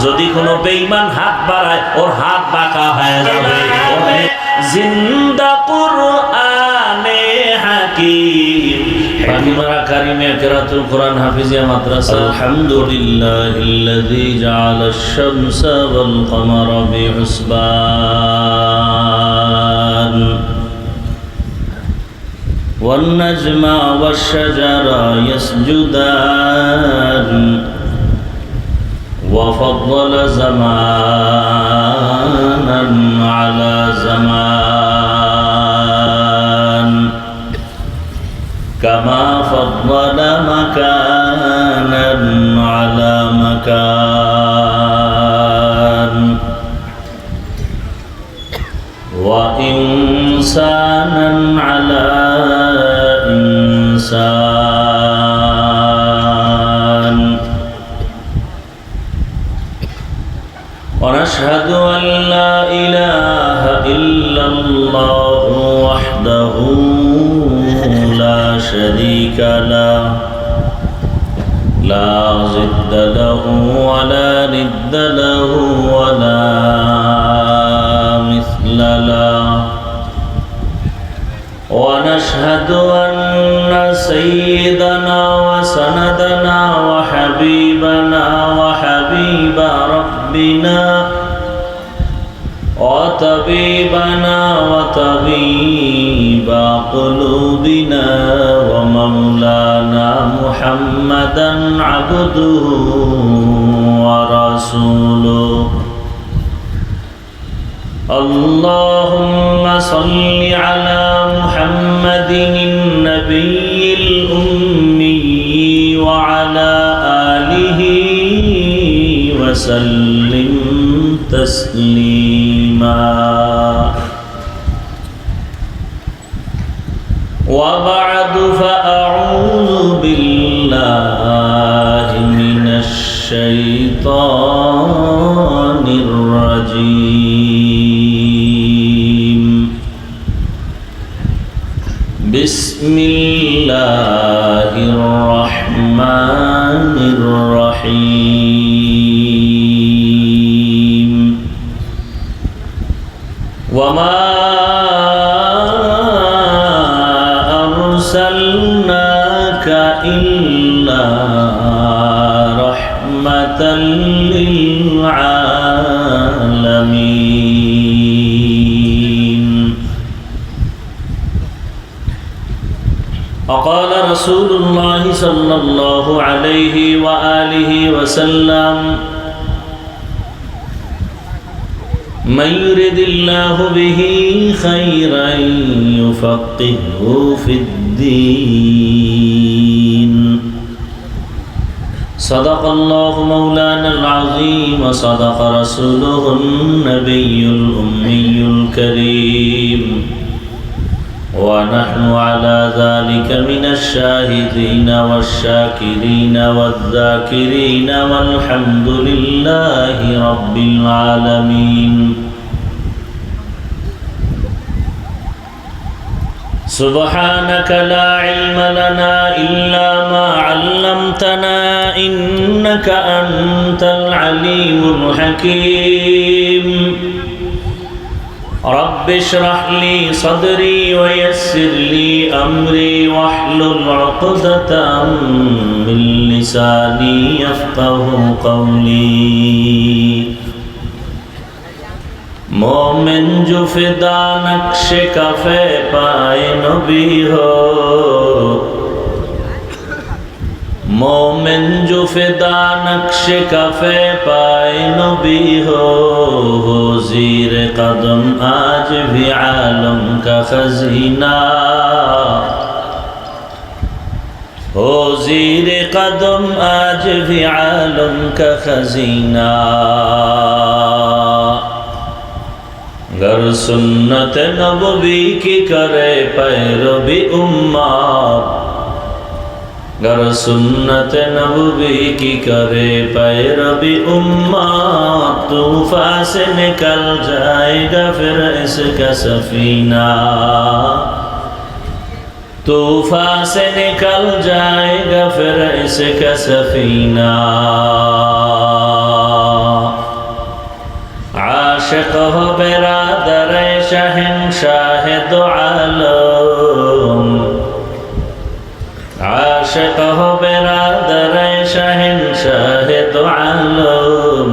যদি কোনো বেঈমান হাত বাড়ায় ওর হাত বাঁকা হয়ে যাবে। জিন্দা কুরআনে হাকিম ফাতিমারা কারিমে কিরাতুল কুরআন হাফিজিয়া মাদ্রাসা। আলহামদুলিল্লাহিল্লাযী জাআলাশ শামসা ওয়াল কমারা বিহুসবান ওয়ান নাজমা ওয়াশ শাজারা ইয়াসজুদান ওয়া ফাদ্দালা জামানান আলা জামান كما فضل مكانا على مكان وإنسانا على إنسان ونشهد أن لا إله إلا الله وحده لا شريك له لا ضد له ولا ند له ولا مثل له ونشهد أن سيدنا وسندنا وحبيبنا وحبيب ربنا وطبيبنا وطبيب قلوبنا ومولانا محمدا عبده ورسوله اللهم صل على محمد النبي الأمي وعلى آله وسلم تسليما وبعد فأعوذ بالله من الشيطان الرجيم بسم الله الرحمن الرحيم وما أرسلناك إلا رحمة للعالمين وقال رسول الله صلى الله عليه وآله وسلم من يرد الله به خيرا يفقهه في الدين صدق الله مولانا العظيم وصدق رسوله النبي الأمي الكريم ونحن على ذلك من الشاهدين والشاكرين والذاكرين والحمد لله رب العالمين سبحانك لا علم لنا إلا ما علمتنا إنك أنت العليم الحكيم رب اشرح لي صدري ويسر لي أمري واحلل عقدة من لساني يفقه قولي مومن جو فدا نقش کفے پائے نبی ہو مومن جو فدا نقش کفے پائے نبی ہو زیر قدم آج بھی عالم کا خزینہ ہو زیر قدم آج بھی عالم کا خزینہ گر سنت نبوی کی کرے پیروی امت گر سنت نبوی کی کرے پیروی امت طوفان سے نکل جائے گا پھر اس کا سفینہ طوفان سے نکل جائے گا پھر اس کا سفینہ आशिक हो बिरादर शहंशाह दो आलम, आशिक हो बिरादर शहंशाह दो आलम,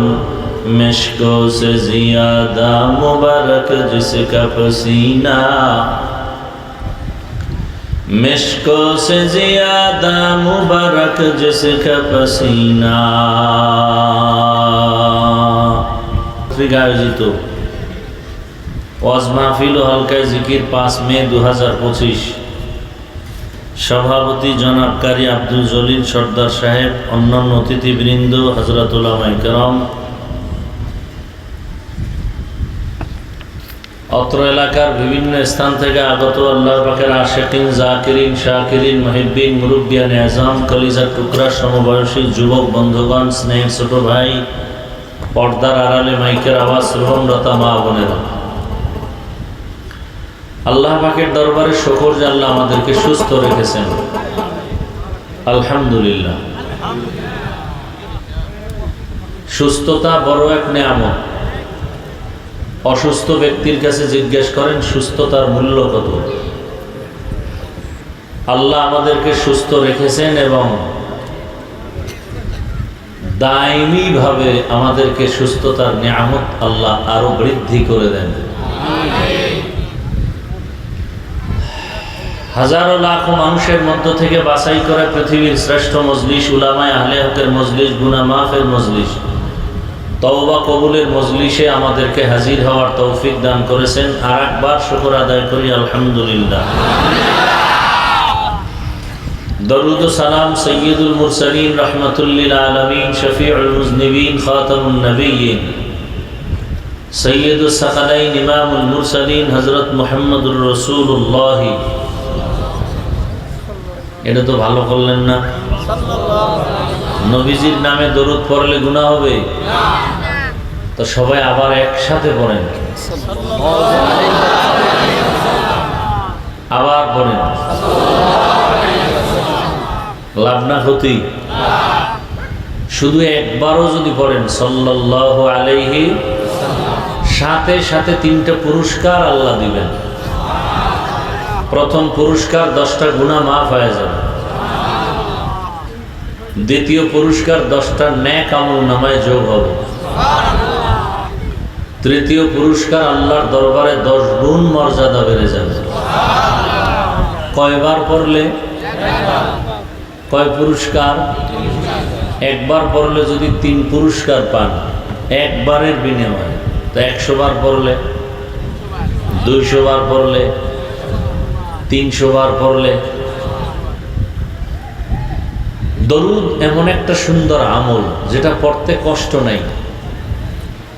मिश्कों से ज़ियादा मुबारक जिसका पसीना, मिश्कों से ज़ियादा मुबारक जिसका पसीना। आयोजित ওয়াজ মাহফিল ও হালকায় জিকির 5 মে 2025, সভাপতি জনাব কারি আব্দুল জলিল সর্দার সাহেব, অন্যান্য অতিথিবৃন্দ, হযরত উলামায়ে কেরাম, অত্র এলাকার বিভিন্ন স্থান থেকে আগত আল্লাহ পাকের আশিকিন, জাকিরিন, শাকিরিন, মুহিব্বিন, মুরব্বিয়ান আযম, কলিজার টুকরা সমবয়সী যুবক বন্ধুগণ, স্নেহের ছোট ভাই, পর্দার আড়ালে মাইকের আওয়াজ শ্রবণরতা মা বোনেরা, আল্লাহ পাকের দরবারে শুকর যে আল্লাহ আমাদেরকে সুস্থ রেখেছেন, আলহামদুলিল্লাহ। সুস্থতা বড় এক নেয়ামত। অসুস্থ ব্যক্তির কাছে জিজ্ঞেস করেন সুস্থতার মূল্য কত। আল্লাহ আমাদেরকে সুস্থ রেখেছেন এবং দায়মি ভাবে আমাদেরকে সুস্থতার নিয়ামত আল্লাহ আরো বৃদ্ধি করে দেন। হাজারো লাখো মানুষের মধ্য থেকে বাছাই করে পৃথিবীর শ্রেষ্ঠ মজলিস, উলামায়ে আহলে হকের মজলিস, গুনাহ মাফের মজলিস, তওবা কবুলের মজলিসে আমাদেরকে হাজির হওয়ার তৌফিক দান করেছেন। আর একবার শুকর আদায় করি আলহামদুলিল্লাহ। দরুদ ও সালাম সৈয়দুল মুরসালিন রাহমাতুল লিল আলামিন, শফিউল মুজনিবিন, খাতামুন নবিয়্যিন, সৈয়দুস সাকালাইন, ইমামুল মুরসালিন হযরত মুহাম্মদুর রাসূলুল্লাহ। এটা তো ভালো করলেন না? নবীজির নামে দরুদ পড়লে গুনাহ হবে? তো সবাই আবার একসাথে পড়েন, আবার পড়েন। লাভ না ক্ষতি? শুধু একবারও যদি পড়েন সাল্লাল্লাহু আলাইহি, সাথে সাথে 3টা পুরস্কার আল্লাহ দিবেন। প্রথম পুরস্কার 10টা গুনাহ মাফ হয়ে যাবে। দ্বিতীয় পুরস্কার 10টা নেক আমল নামায় যোগ হবে। তৃতীয় পুরস্কার আল্লাহর দরবারে 10 গুণ মর্যাদা বেড়ে যাবে। কয়বার পড়লে? কয় পুরস্কার? একবার পড়লে যদি 3 পুরস্কার পান একবারের বিনিময়ে, তো 100 বার পড়লে, 200 বার পড়লে, 300 বার পড়লে। দরুদ এমন একটা সুন্দর আমল যেটা পড়তে কষ্ট নাই,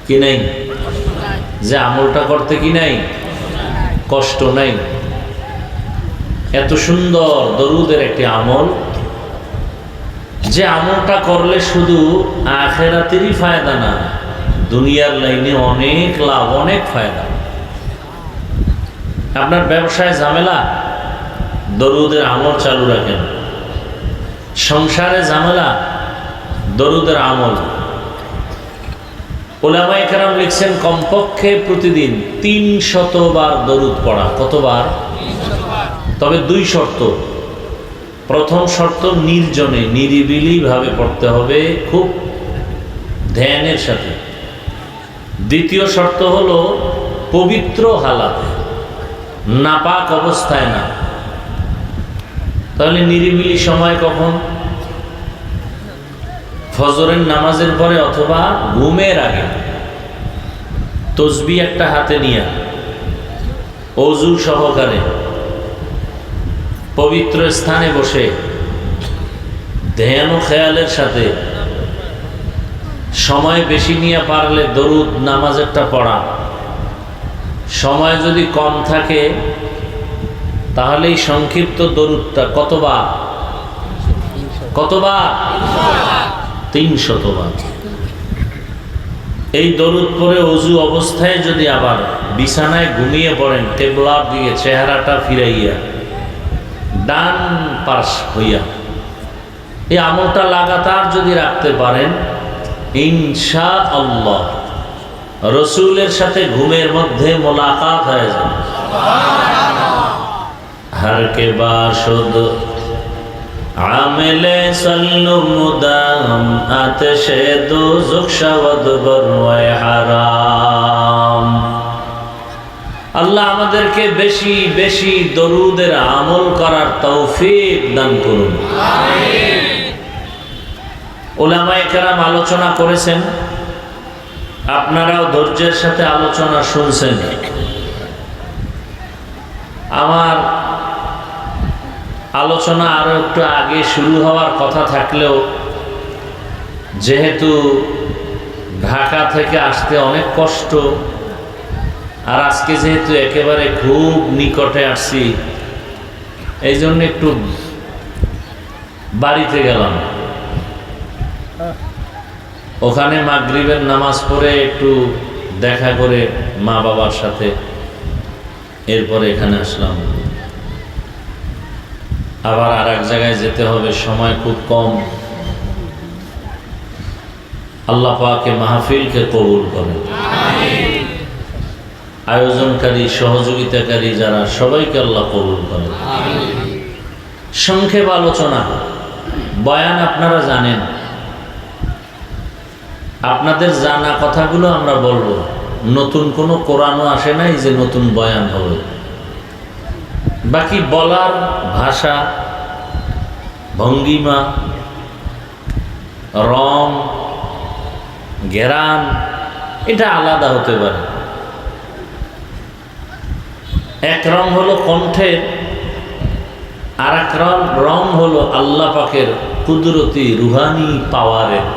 কি নাই? যে আমলটা করতে কি নাই? কষ্ট নাই। এত সুন্দর দরুদের একটি আমল, যে আমলটা করলে শুধু আখিরাতেরই ফায়দা না, দুনিয়ার লাইনে অনেক লাভ, অনেক ফায়দা। আপনার ব্যবসায় ঝামেলা, দরুদের আমল চালু রাখেন। সংসারে ঝামেলা, দরুদের আমল। উলামায়ে কেরাম লিখছেন কমপক্ষে প্রতিদিন 300 বার দরুদ পড়া। কতবার? তবে 2 শর্ত। প্রথম শর্ত নির্জনে, নিরিবিলি ভাবে পড়তে হবে, খুব ধ্যানের সাথে। দ্বিতীয় শর্ত হলো পবিত্র হালাতে, নাপাক অবস্থায় না। তাহলে নিরিবিলি সময় কখন? ফজরের নামাজের পরে অথবা ঘুমের আগে। তসবিহ একটা হাতে নিয়ে ওযু সহকারে পবিত্র স্থানে বসে ধ্যান ও খেয়ালের সাথে সময় বেশি নিয়ে পারলে দরুদ নামাজেরটা পড়া। সময় যদি কম থাকে তাহলে এই সংক্ষিপ্ত দরুদটা কতবার? 300 বার। এই দরুদ পরে ওযু অবস্থায় যদি আবার বিছানায় ঘুমিয়ে পড়েন, কিবলার দিকে চেহারাটা ফিরাইয়া, ডান পাশ হইয়া, এই আমলটা লাগাতার যদি রাখতে পারেন, ইনশাআল্লাহ রসুলের সাথে ঘুমের মধ্যে মোলাকাত হয়ে যায়। हर के बाशुद आमिले सल्लु मुदाम आतिशे दोज़ख शवद बरवाए हराम। আল্লাহ আমাদেরকে বেশি বেশি দরুদের আমল করার তৌফিক দান করুন। আমিন। উলামায়ে কেরাম আলোচনা করেছেন, আপনারাও ধৈর্যের সাথে আলোচনা শুনছেন। আমার আলোচনা আরো একটু আগে শুরু হওয়ার কথা থাকলেও যেহেতু ঢাকা থেকে আসতে অনেক কষ্ট, আর আজকে যেহেতু একেবারে খুব নিকটে আসছি, এই জন্য একটু বাড়িতে গেলাম। ওখানে মাগরিবের নামাজ পড়ে একটু দেখা করে মা বাবার সাথে, এরপরে এখানে আসলাম। আবার আর এক জায়গায় যেতে হবে, সময় খুব কম। আল্লাহ পাকে মাহফিলকে কবুল করেন। আমিন। আয়োজনকারী, সহযোগিতাকারী যারা, সবাইকে আল্লাহ কবুল করেন। আমিন। সংক্ষেপ আলোচনা, বয়ান আপনারা জানেন, আপনাদের জানা কথাগুলো আমরা বলবো। নতুন কোনো কোরআনও আসে নাই যে নতুন বয়ান হবে। বাকি বলার ভাষা, ভঙ্গিমা, রং, ঘেরান এটা আলাদা হতে পারে। এক রং হলো কণ্ঠের, আর এক রং হলো আল্লাহ পাকের কুদরতি রুহানি পাওয়ারের।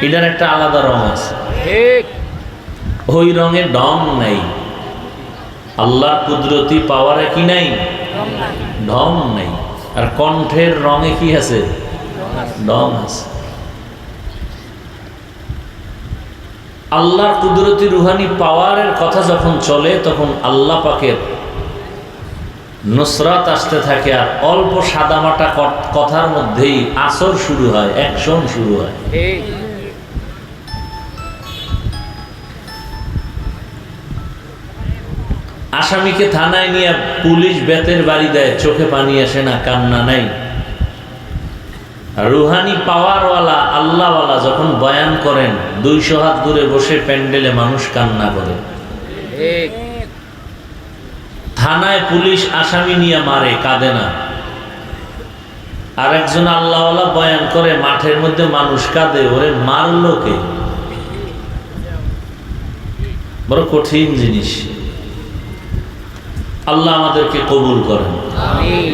এটার একটা আলাদা রং আছে। ওই রঙে ঢং নাই। আল্লাহর কুদরতি পাওয়ারে কি নাই? ঢং নাই। আর কণ্ঠের রঙে কি আছে? ঢং আছে। আল্লাহর কুদরতি রুহানি পাওয়ারের কথা যখন চলে, তখন আল্লাহ পাকের নুসরাত আসতে থাকে। আর অল্প সাদামাটা কথার মধ্যেই আসর শুরু হয়, অ্যাকশন শুরু হয়। আসামিকে থানায় নিয়ে পুলিশ বেতের বাড়ি দেয়, চোখে পানি আসে না, কান্না নাই। রুহানি পাওয়ারওয়ালা আল্লাহওয়ালা যখন বয়ান করেন, 200 হাত দূরে বসে প্যান্ডেলে মানুষ কান্না করে। থানায় পুলিশ আসামি নিয়ে মারে, কাঁদে না। আর একজন আল্লাহওয়ালা বয়ান করে, মাঠের মধ্যে মানুষ কাঁদে, ওরে মারলো কে? বড় কঠিন জিনিস। আল্লাহ আমাদেরকে কবুল করেন। আমিন।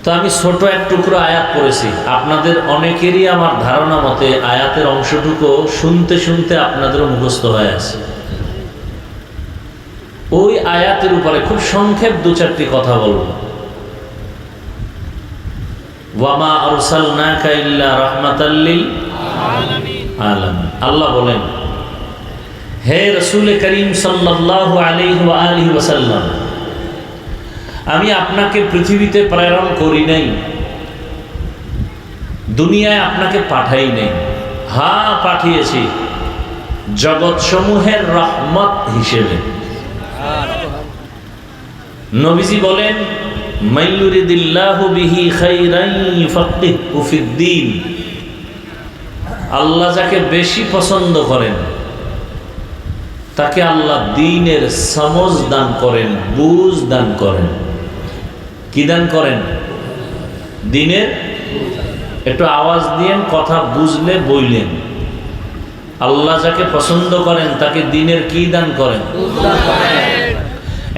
তো আমি ছোট এক টুকরো আয়াত পড়েছি। আপনাদের অনেকেরই আমার ধারণা মতে আয়াতের অংশটুকু শুনতে শুনতে আপনাদেরও মুখস্থ হয়ে আছে। ওই আয়াতের উপরে খুব সংক্ষেপ 2-4টি কথা বলবো। ওয়ামা আরসালনাকা ইল্লা রাহমাতাল লিল আলামিন। আল্লাহ বলেন, হে রাসূল করিম সাল্লাল্লাহু আলাইহি ওয়া আলিহি ওয়াসাল্লাম, আমি আপনাকে পৃথিবীতে প্রেরণ করি নাই, দুনিয়ায় আপনাকে পাঠাই নাই। হ্যাঁ, পাঠিয়েছি জগৎসমূহের রহমত হিসেবে। নবীজি বলেন, মাইয়ুরিদিল্লাহু বিহি খাইরান ইউফাক্কিহু ফিদ্দীন। আল্লাহ যাকে বেশি পছন্দ করেন তাকে আল্লাহ দ্বীনের সমঝ দান করেন, বুঝ দান করেন। কি দান করেন? দ্বীনের। একটু আওয়াজ দিয়েন, কথা বুঝলে বইলেন। আল্লাহ যাকে পছন্দ করেন তাকে দ্বীনের কি দান করেন?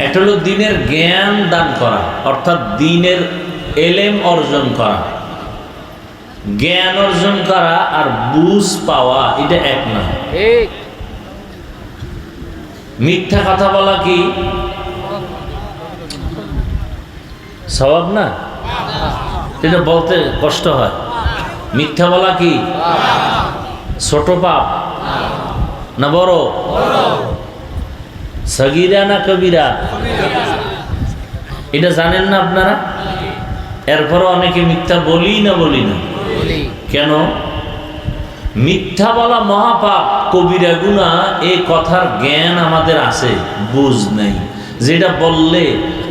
একটা হলো দ্বীনের জ্ঞান দান করা, অর্থাৎ দ্বীনের এলেম অর্জন করা। জ্ঞান অর্জন করা আর বুঝ পাওয়া এটা এক না। মিথ্যা কথা বলা কি সওয়াব না? এটা বলতে কষ্ট হয়। মিথ্যা বলা কি ছোট পাপ না বড়? সগীরা না কবিরা? এটা জানেন না আপনারা? এরপরও অনেকে মিথ্যা বলি না। কেন? মিথ্যা বলা মহাপাপ, কবিরা গুনাহ, এই কথার জ্ঞান আমাদের আছে, বুঝ নেই। যেটা বললে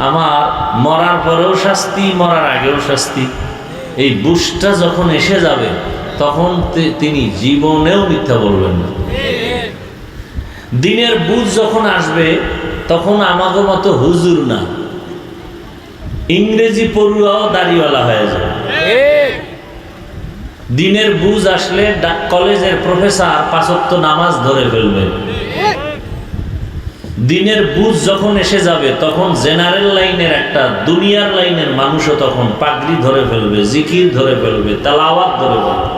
আমার মরার পরেও শাস্তি, মরার আগেও শাস্তি, এই বুঝটা যখন এসে যাবে তখন তিনি জীবনেও মিথ্যা বলবেন না। দিনের বুঝ যখন আসবে তখন আমাকে মতো হুজুর না, ইংরেজি পড়ুয়াও দাড়িওয়ালা হয়ে যাবে। দিনের বুঝ আসলে কলেজের প্রফেসর 5 ওয়াক্ত নামাজ ধরে ফেলবে। দিনের বুঝ যখন এসে যাবে তখন জেনারেল লাইনের একটা দুনিয়ার লাইনের মানুষও তখন পাগড়ি ধরে ফেলবে, জিকির ধরে ফেলবে, তেলাওয়াত ধরে ফেলবে।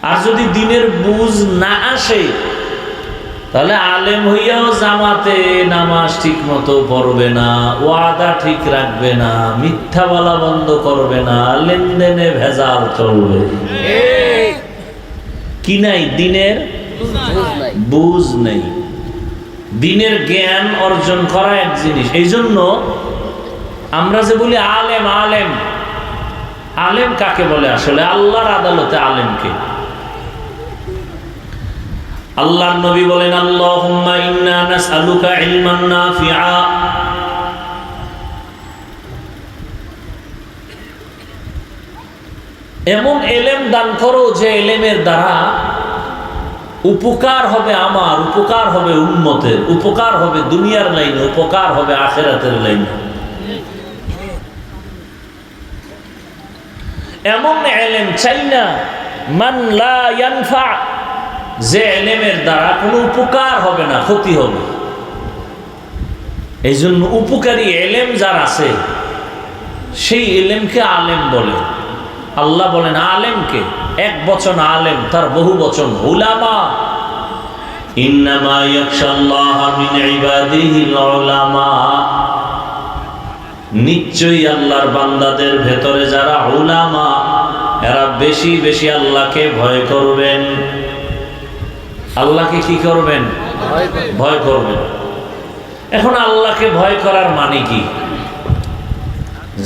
আর যদি দিনের বুঝ না আসে তাহলে আলেম হইয়াও জামাতে নামাজ ঠিক মতো পড়বে না, ওয়াদা ঠিক রাখবে না, মিথ্যা বলা বন্ধ করবে না, লেনদেনে ভেজাল চলবে। কি নাই? দিনের বুঝ নেই। দিনের জ্ঞান অর্জন করা এক জিনিস। এই জন্য আমরা যে বলি আলেম আলেম, আলেম কাকে বলে? আসলে আল্লাহর আদালতে আলেমকে। আল্লাহর নবী বলেন, আল্লাহুম্মা ইন্না নাসআলুকা ইলমান নাফিআ, এমন এলেম দান করো যে এলেমের দ্বারা উপকার হবে আমার, উপকার হবে উম্মতের, উপকার হবে দুনিয়ার লাইনে, উপকার হবে আখিরাতের লাইনে। এমন এলেম চাই না মান লা ইয়ানফা, যে এলেমের দ্বারা কোনো উপকার হবে না, ক্ষতি হবে। এই জন্য উপকারী এলেম যার আছে সেই এলেমকে আলেম বলে। আল্লাহ বলেন আলেমকে, এক বচন আলেম, তার বহু বচন উলামা। ইন্নামা ইয়াখশাল্লাহ মিন ইবাদিহিল উলামা, নিশ্চয়ই আল্লাহর বান্দাদের ভেতরে যারা উলামা, এরা বেশি বেশি আল্লাহকে ভয় করবেন। আল্লাহকে কি করবেন? ভয় করবেন। এখন আল্লাহকে ভয় করার মানে কি?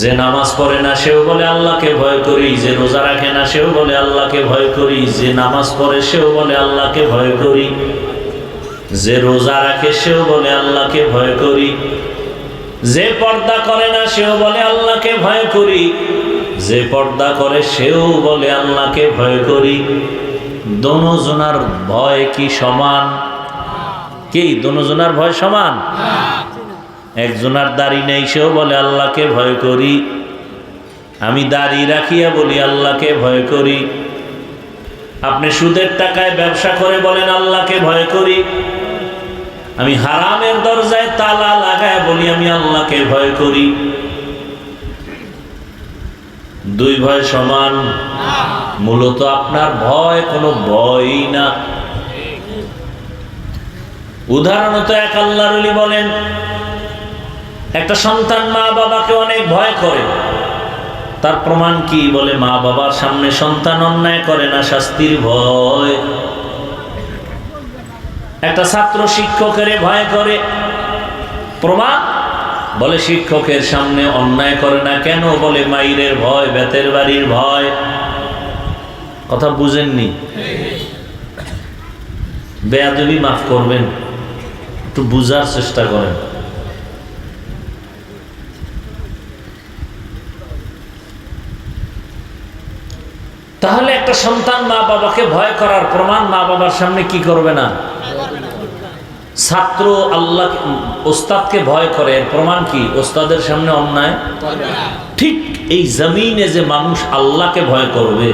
যে নামাজ পড়ে না সেও বলে আল্লাহকে ভয় করি, যে রোজা রাখে না সেও বলে আল্লাহকে ভয় করি, যে নামাজ পড়ে সেও বলে আল্লাহকে ভয় করি, যে রোজা রাখে সেও বলে আল্লাহকে ভয় করি, যে পর্দা করে না সেও বলে আল্লাহকে ভয় করি, যে পর্দা করে সেও বলে আল্লাহকে ভয় করি। দোনোজনার ভয় কি সমান? কি দোনোজনার ভয় সমান? একজনার দাড়ি নেই সেও বলে আল্লাহকে ভয় করি, আমি দাড়ি রাখিয়া বলি আল্লাহকে ভয় করি। আপনি সুদের টাকায় ব্যবসা করে বলেন আল্লাহকে ভয় করি, আমি হারামের দরজায় তালা লাগায় বলি আমি আল্লাহকে ভয় করি। দুই ভয় সমান? মূলত আপনার ভয় কোনো ভয়ই না। উদাহরণত এক আল্লাহর ওলি বলেন, একটা সন্তান মা বাবাকে অনেক ভয় করে, তার প্রমাণ কি? বলে মা বাবার সামনে সন্তান অন্যায় করে না, শাস্তির ভয়। একটা ছাত্র শিক্ষকের ভয় করে, প্রমাণ? বলে শিক্ষকের সামনে অন্যায় করে না কেন? বলে মাইরের ভয়, বেতের বাড়ির ভয়। কথা বুঝেননি? বেয়াদবি মাফ করবেন, একটু বুঝার চেষ্টা করেন। তাহলে একটা সন্তান মা বাবাকে ভয় করার প্রমাণ মা বাবার সামনে কি করবে না? ছাত্র আল্লাহ ওস্তাদকে ভয় করে, এর প্রমাণ কি? ওস্তাদের সামনে অন্যায়। ঠিক এই জমিনে যে মানুষ আল্লাহকে ভয় করবে,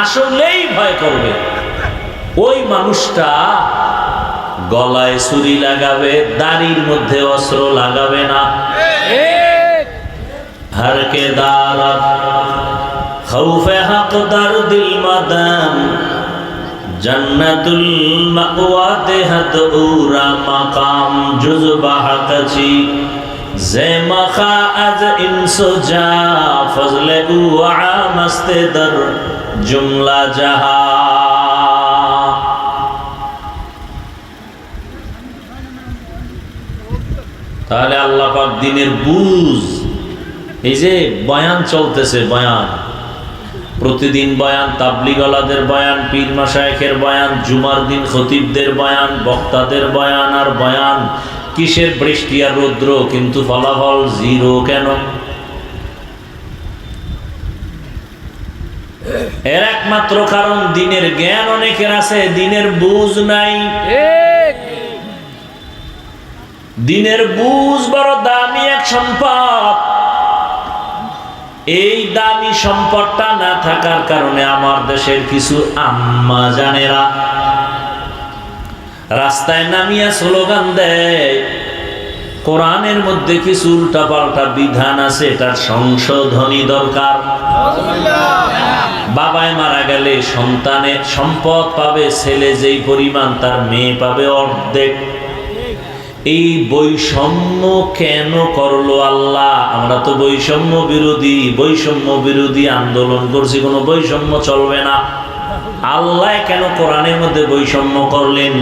আসলেই ভয় করবে, ওই মানুষটা গলায় ছুরি লাগাবে, দাড়ির মধ্যে অস্ত্র লাগাবে না। হরকে দারাত খৌফে হক দারদিল মাদান, জান্নাতুল মাওয়া দেহাত উরা মাকাম জুজবা হাকাচি, যে মাখা আজ ইনসো যা ফজলে উআ মস্তে দর জুমলা জাহা। তাহলে আল্লাহ পাক দিনের বুঝ, এই যে বয়ান চলতেছে, বয়ান প্রতিদিন বয়ান, তাবলীগওয়ালাদের বয়ান, পীর মাশায়েখের বয়ান, জুমার দিন খতিবদের বয়ান, বক্তাদের বয়ান আর বয়ান। কিসের বৃষ্টি আর রৌদ্র, কিন্তু ফলাফল জিরো কেন? এর একমাত্র কারণ দিনের জ্ঞান অনেকের আছে, দিনের বুঝ নাই। দিনের বুঝ বড় দামি এক সম্পদ। এই দামি সম্পদটা না থাকার কারণে আমার দেশের কিছু আম্মা জানেরা রাস্তায় নামিয়া স্লোগান দেয়, কোরআনের মধ্যে কিছু উল্টাপাল্টা বিধান আছে, এটার সংশোধনী দরকার। বাবায় মারা গেলে সন্তানের সম্পদ পাবে ছেলে যেই পরিমাণ, তার মেয়ে পাবে অর্ধেক। এই বৈষম্য কেন করলো আল্লাহ? আমরা তো বৈষম্য বিরোধী আন্দোলন করছি, কোনো বৈষম্য চলবে না। আল্লাহ কেন কোরআনের মধ্যে বৈষম্য করলেন?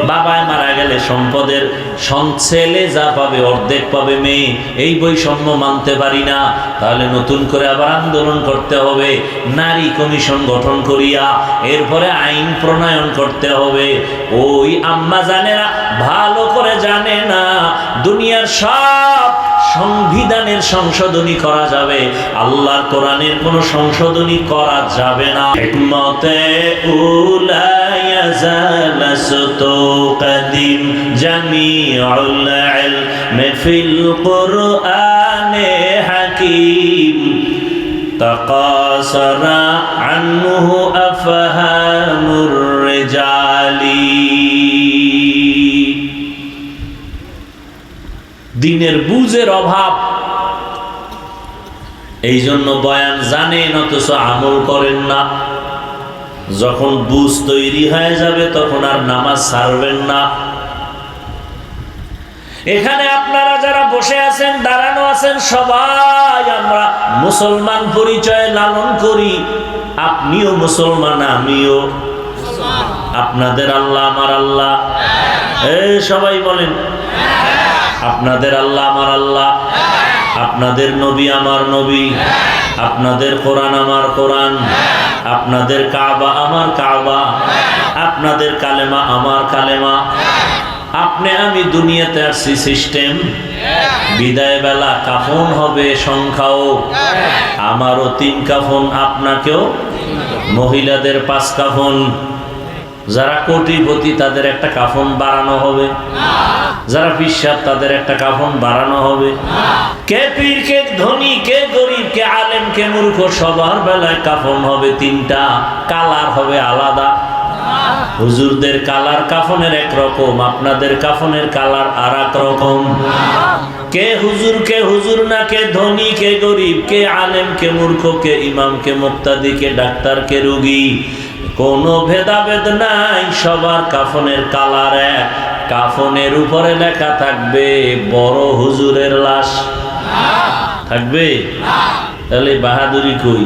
বাবায় মারা গেলে সম্পদের ছেলে যা পাবে অর্ধেক পাবে মেয়ে, এই বৈষম্য মানতে পারি না। তাহলে নতুন করে আবার আন্দোলন করতে হবে, নারী কমিশন গঠন করিয়া এরপরে আইন প্রণয়ন করতে হবে। ওই আম্মা জানেরা ভালো করে জানে না দুনিয়ার সব সংবিধানের সংশোধনী করা যাবে, আল্লাহর কোরআনের কোনো সংশোধনী করা যাবে না। হিকমতে উলা ইয়াজালাসতু কাদিম জামিউল ইলমি ফিল কুরআনে হাকিম তাকাসারা আনহু আফহামুর রিজালি। দিনের বুঝের অভাব, এই জন্য বয়ান জানেন অথচ আমল করেন না। যখন বুঝ তৈরি হয়ে যাবে তখন আর নামাজ ছাড়বেন না। এখানে আপনারা যারা বসে আছেন, দাঁড়ানো আছেন, সবাই আমরা মুসলমান পরিচয় লালন করি। আপনিও মুসলমান, আমিও। আপনাদের আল্লাহ আমার আল্লাহ, এই সবাই বলেন আপনাদের আল্লাহ আমার আল্লাহ, আপনাদের নবী আমার নবী, আপনাদের কোরআন আমার কোরআন, আপনাদের কাবা আমার কাবা, আপনাদের কালেমা আমার কালেমা। আপনি আমি দুনিয়াতে আসছি সিস্টেম, বিদায় বেলা কাফন হবে সংখ্যাও, আমারও 3 কাফন, আপনাকেও মহিলাদের 5 কাফন। যারা কোটিপতি তাদের একটা কাফন বাড়ানো হবে, যারা বিশ্বাস তাদের একটা কাফন বাড়ানো হবে। কে পীর, কে ধনী, কে গরিব, কে আলেম, কে মূর্খ, সবার বেলায় কাফন হবে 3টা, কালার হবে আলাদা। হুজুরদের কালার কাফনের একরকম, আপনাদের কাফনের কালার আর এক রকম। কে হুজুর না, কে ধনী, কে গরিব, কে আলেম, কে মূর্খ, কে ইমাম, কে মুক্তাদি, কে ডাক্তার, কে রোগী, কোনো ভেদাভেদ নাই, সবার কাফনের কালার এক। কাফনের উপরে লেখা থাকবে বড় হুজুরের লাশ, থাকবে? তাহলে বাহাদুরি কই?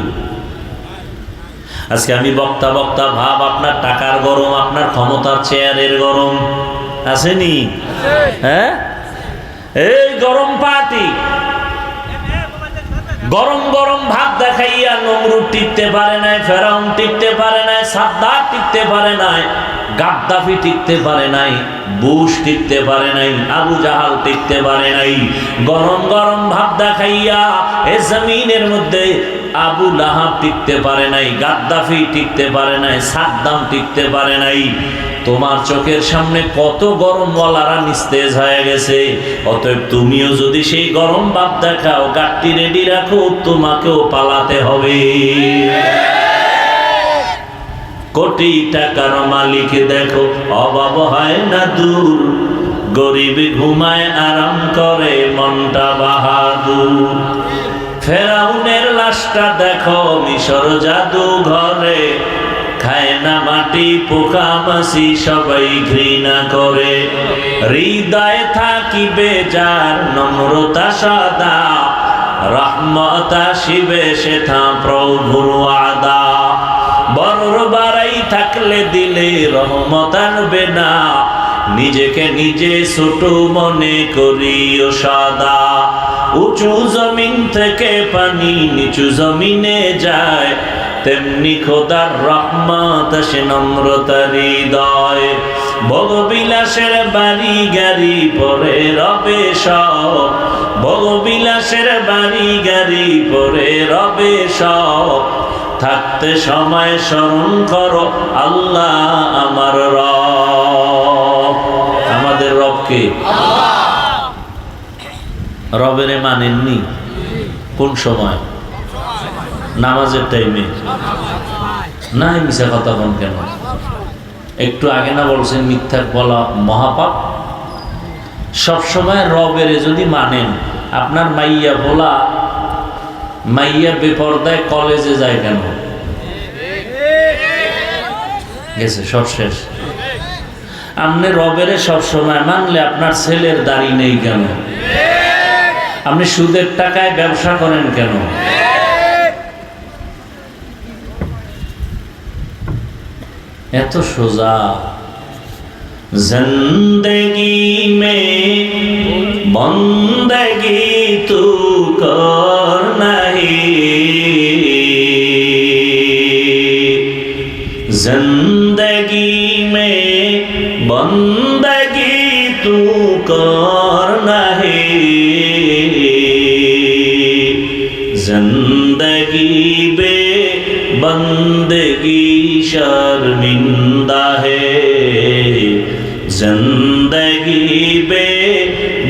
আজকে আমি বক্তা ভাব, আপনার টাকার গরম, আপনার ক্ষমতার চেয়ারের গরম আসেনি? হ্যাঁ, এই গরম পার্টি গরম গরম ভাত দেখাইয়া নমরুদ টিকতে পারে নাই, ফেরাউন টিকতে পারে নাই, সাদ্দাত টিকতে পারে নাই, গাদ্দাফি টিকতে পারে নাই, বুশ টিকতে পারে নাই, আবু জাহাল টিকতে পারে নাই। গরম গরম ভাত দেখাইয়া এ জমিনের মধ্যে আবু লাহাব টিকতে পারে নাই, গাদ্দাফি টিকতে পারে নাই, সাদ্দাম টিকতে পারে নাই। তোমার চোখের সামনে কত গরম ওয়ালারা নিস্তেজ হয়ে গেছে। অতএব তুমিও যদি সেই গরম ভাব দেখাও, গাট্টি রেডি রাখো, তোমাকেও পালাতে হবে। কোটি টাকার মালিক দেখো, অভাব হয় না দূর, গরিব ঘুমায় আরাম করে, মনটা বাহাদুর। ফেরাউনের লাশটা দেখো মিশর জাদু ঘরে, খায় না মাটি, পোকা মাছি সবাই ঘৃণা করে। হৃদয়ে থাকিবে যার নম্রতা সদা, রহমত আসিবে সেথা প্রভুর ওয়াদা। বড়র বাড়াই থাকলে দিলে রহমত আনবে না, নিজেকে নিজে ছোট মনে করিও সদা। উঁচু জমিন থেকে পানি নিচু জমিনে যায়, তেমনি খোদার রহমত আসে নম্রতার হৃদয়। ভোগবিলাসের বাড়ি গাড়ি পরে রবে সব, ভোগবিলাসের বাড়ি গাড়ি পরে রবে সব, থাকতে সময় স্মরণ করো আল্লাহ আমার রব। আমাদের রবকে রবেরে মানেননি কোন সময়? নামাজের টাইমে। না মিশা কথা বল কেন? একটু আগে না বলছেন মিথ্যা বলা মহাপাপ? সবসময় রবেরে যদি মানেন, আপনার মাইয়া বলা, মাইয়া বেপরদায় কলেজে যায় কেন? গেছে সব শেষ। আপনি রবেরে সবসময় মানলে আপনার ছেলের দাড়ি নেই কেন? আপনি সুদের টাকায় ব্যবসা করেন কেন? এত সোজা। জিন্দগি মে বন্দগি তু কর নাহি, জিন্দগি মে বন্দগি তু কর নাহি, जिंदगी बे बंदगी शर्मिंदा है, जिंदगी बे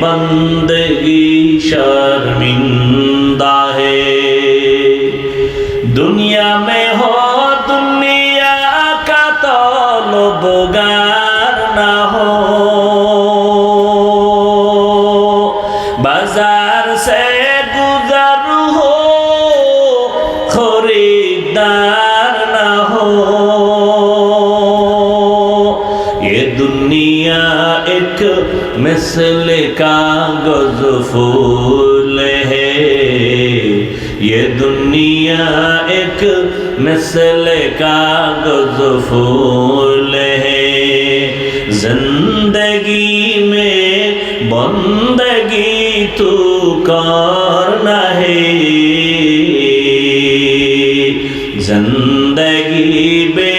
बंदगी शर्मिंदा है। दुनिया में हो दुनिया का तलबगार ना हो, बाजार से गुजर हो खरीदार ना हो। ये दुनिया एक मिसल कागज फूल है, ये दुनिया एक मिसल कागज फूल है। जिंदगी में बंदगी तू करना है, जिंदगी बे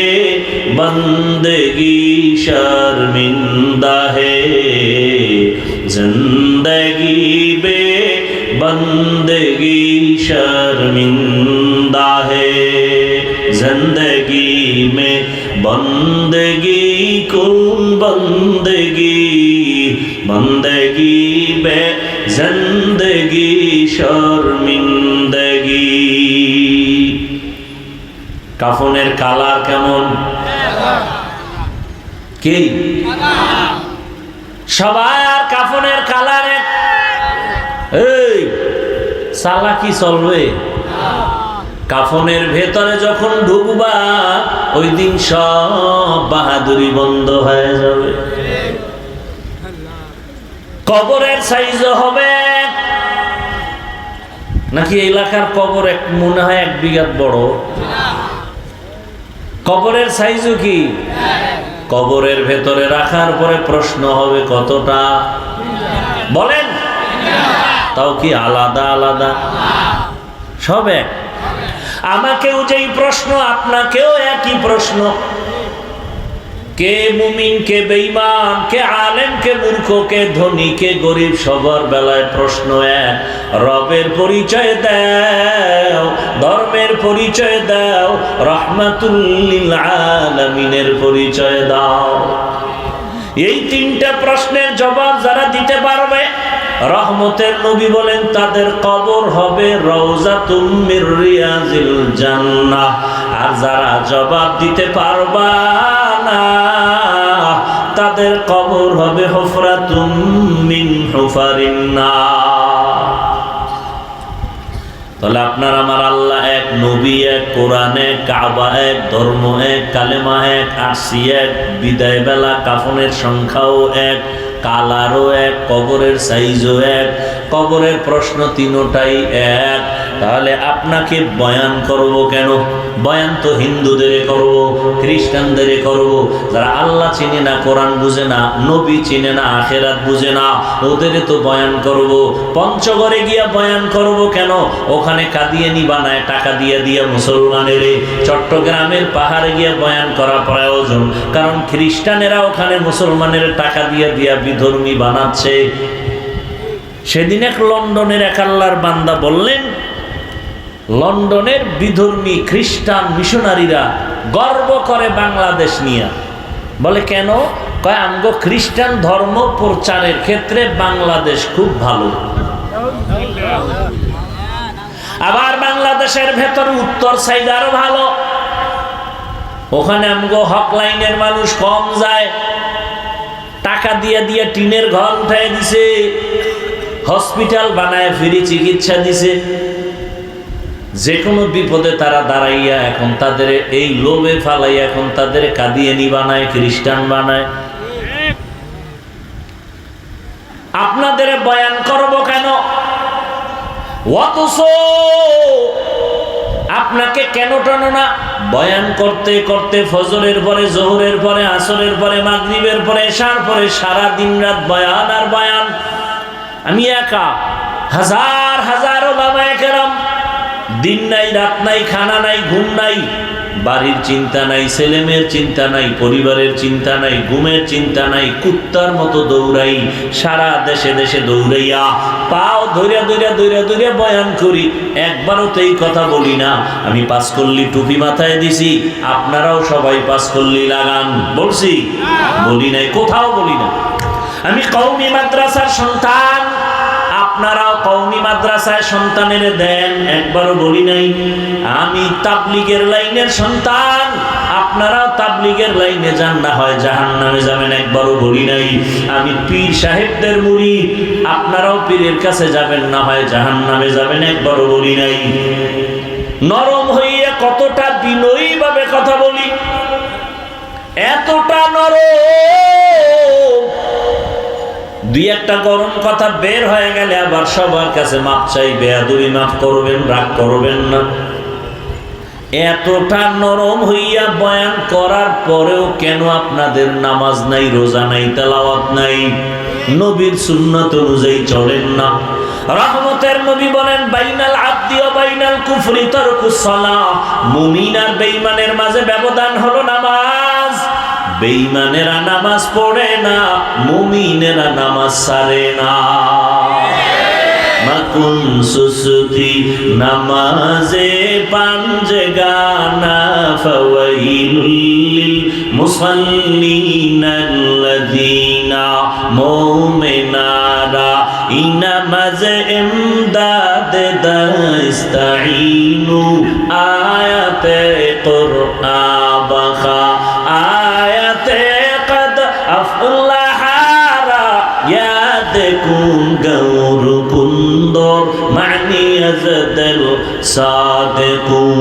बंदगी शर्मिंदा है, जिंदगी बे बंदगी शर्मिंदा है। जिंदगी में बंदगी कुन बंदगी, बंदगी बे जिंदगी शर्मिंदगी। কাফনের কালার কেমন? কি সবার কাফনের কালার এক? এই সালা কি চলবে? কাফনের ভেতরে যখন ঢুকবা ওই দিন সব বাহাদুরি বন্ধ হয়ে যাবে। কবরের সাইজ হবে নাকি এলাকার কবর এক মনে হয় 1 বিঘা বড়? কবরের সাইজও কি? কবরের ভেতরে রাখার পরে প্রশ্ন হবে কতটা? বলেন তাও কি আলাদা আলাদা? সব এক। আমাকেও যেই প্রশ্ন আপনাকেও একই প্রশ্ন। কে মুমিন, কে বেঈমান, কে আলেম, কে মূর্খ, কে ধনী, কে গরিব, সবার বেলায় প্রশ্ন এক। রবের পরিচয় দাও, ধর্মের পরিচয় দাও, রাহমাতুল লিল আলামিনের পরিচয় দাও। এই 3টা প্রশ্নের জবাব যারা দিতে পারবে, রহমতের নবী বলেন তাদের কবর হবে রওজাতুম মির রিয়াজিল জান্নাহ। আর যারা জবাব দিতে পারবা না, তাদের কবর হবে হুফরাতুম মিন হুফারিন নার। তাহলে আপনার আমার আল্লাহ এক, নবী এক, কোরআন এক, কাবা এক, ধর্ম এক, কালেমা এক, আরশি এক, বিদায় বেলা কাফনের সংখ্যাও এক, কালারও এক, কবরের সাইজও এক, কবরের প্রশ্ন 3টাই এক। তাহলে আপনাকে বয়ান করব কেন? বয়ান তো হিন্দুদের করব, খ্রিস্টানদের করব, যারা আল্লাহ চিনে না, কোরআন বুঝে না, নবী চিনে না, আখেরাত বুঝে না, ওদের তো বয়ান করব। পঞ্চগড়ে গিয়া বয়ান করব কেন? ওখানে কাদিয়ানি বানায় টাকা দিয়ে দিয়ে মুসলমানের। চট্টগ্রামের পাহাড়ে গিয়া বয়ান করা প্রয়োজন, কারণ খ্রিস্টানেরা ওখানে মুসলমানের টাকা দিয়ে দিয়া বিধর্মী বানাচ্ছে। সেদিন এক লন্ডনের এক আল্লাহর বান্দা বললেন, লন্ডনের বিধর্মী খ্রিস্টান মিশনারিরা গর্ব করে বাংলাদেশ নিয়ে। বলে কেন? কয় আমগো খ্রিস্টান ধর্ম প্রচারের ক্ষেত্রে বাংলাদেশ খুব ভালো। আবার বাংলাদেশের ভেতর উত্তর সাইড আরো ভালো, ওখানে আমগো হক লাইনের মানুষ কম যায়, টাকা দিয়ে দিয়ে টিনের ঘর উঠাই দিছে, হসপিটাল বানায় ফ্রি চিকিৎসা দিছে। যে কোনো বিপদে তারা দাঁড়াইয়া এখন তাদের এই লোভে ফালাইয়া এখন তাদের কাদিয়ানি বানায়, খ্রিস্টান বানায়। আপনাদের বয়ান করব কেন? অথচ আপনাকে কেন টানো না? বয়ান করতে করতে ফজরের পরে, জোহরের পরে, আসরের পরে, মাগরিবের পরে, এশার পরে সারা দিন রাত বয়ান আর বয়ান। আমি একা, হাজার হাজার ওলামায়ে কেরাম, দিন নাই রাত নাই, খানা নাই ঘুম নাই, বাড়ির চিন্তা নাই, ছেলেমেয়ের চিন্তা নাই, পরিবারের চিন্তা নাই, ঘুমের চিন্তা নাই, কুত্তার মতো দৌড়াই, সারা দেশে দেশে দৌড়াইয়া পাও ধৈর্য ধৈর্য ধৈর্য ধৈর্য বয়ান করি। একবারও তো এই কথা বলি না আমি পাঁচকল্লি টুপি মাথায় দিছি, আপনারাও সবাই পাঁচকল্লি লাগান, বলছি? বলি নাই, কোথাও বলি না। আমি কওমি মাদ্রাসার সন্তান, আপনারাও কওমি মাদ্রাসায় সন্তানের দেন, একবারও বলি নাই। আমি তাবলীগের লাইনের সন্তান, আপনারাও তাবলীগের লাইনে যান, না হয় জাহান্নামে যাবেন, একবারও বলি নাই। আমি পীর সাহেবদের মুরিদ, আপনারাও পীরের কাছে যাবেন, না হয় জাহান্নামে যাবেন, একবারও বলি নাই। নরম হইয়া কতটা বিনয়ী ভাবে কথা বলি, এতটা নরম, দুই একটা গরম কথা বের হয়ে গেলে আবার সবার কাছে মাপ চাই, বেয়াদবি মাফ করবেন, রাগ করবেন না। এতটা নরম হইয়া বয়ান করার পরেও কেন আপনাদের নামাজ নাই, রোজা নাই, তেলাওয়াত নাই, নবীর সুন্নাত অনুযায়ী চলেন না? রহমতের নবী বলেন, বাইনাল আবদি ওয়া বাইনাল কুফরি তারকুস সালাহ। মুমিন আর বেঈমানের মাঝে ব্যবধান হলো নামাজ। বেঈমানেরা নামাজ পড়ে না, মুমিনেরা নামাজ ছাড়ে না। মাকুন সুসুতি নামাজে পাঞ্জে গানা ফাওয়াইলুল মুসাল্লিনাল্লাযীনা মুমিনারা ইনামাজে ইমদাদ দাস্তাইনু আয়াতে কুরআন বাখা আয়াতে কদ আফলাহারা ইয়াদকুম গৌর কুন্দর মানি আজদল সাদিকুন।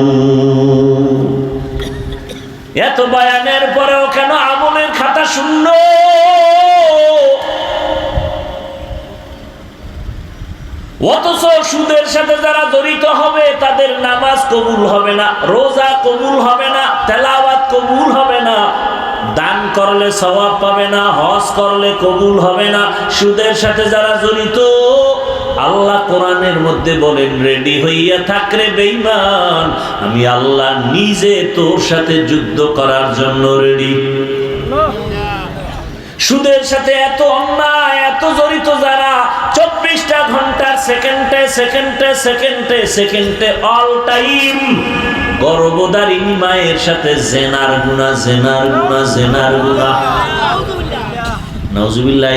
এত বয়ানের পরেও কেন আমলের খাতা শূন্য? অথচ সুদের সাথে যারা জড়িত হবে তাদের নামাজ কবুল হবে না, রোজা কবুল হবে না, তেলাওয়াত কবুল হবে না, দান করলে সওয়াব পাবে না, হজ করলে কবুল হবে না। সুদের সাথে যারা জড়িত, আল্লাহ কোরআনের মধ্যে বলেন, রেডি হইয়া থাক রে বেঈমান, আমি আল্লাহ নিজে তোর সাথে যুদ্ধ করার জন্য রেডি। সুদের সাথে এত অন্যায়, এত জড়িত যারা, 24টা ঘন্টার সেকেন্ডে সেকেন্ডে সেকেন্ডে সেকেন্ডে অল টাইম গর্ভধারিণী মায়ের সাথে জেনার গুনাহ, জেনার গুনাহ, জেনার গুনাহ। নাউজুবিল্লাহ,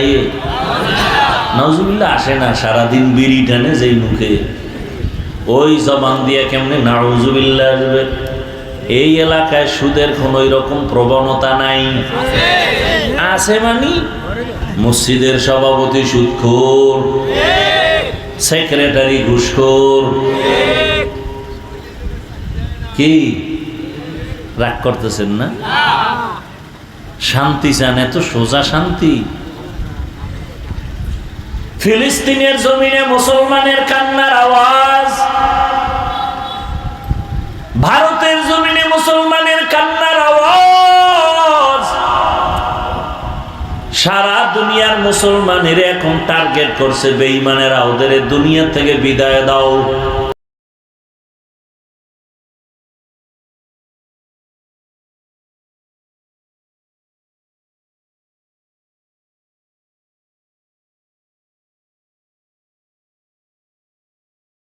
নাউজুবিল্লাহ আসে না, সারাদিন বিড়ি টানে যেই মুখে, ওই জবান দিয়ে কেমনে নাউজুবিল্লাহ আসবে? এই এলাকায় সুদের কোন ওই রকম প্রবণতা নাই। আছে মানে মসজিদের সভাপতি সুদখোর, সেক্রেটারি ঘুষখোর। কি রাগ করতেছেন না? শান্তি চান, এত সোজা শান্তি? ফিলিস্তিনের জমিনে মুসলমানের কান্নার আওয়াজ ভারতের জমিনে মুসলমানের কান্নার আওয়াজ সারা দুনিয়ার মুসলমানের এখন টার্গেট করছে, বেঈমানেরা ওদের দুনিয়া থেকে বিদায় দাও।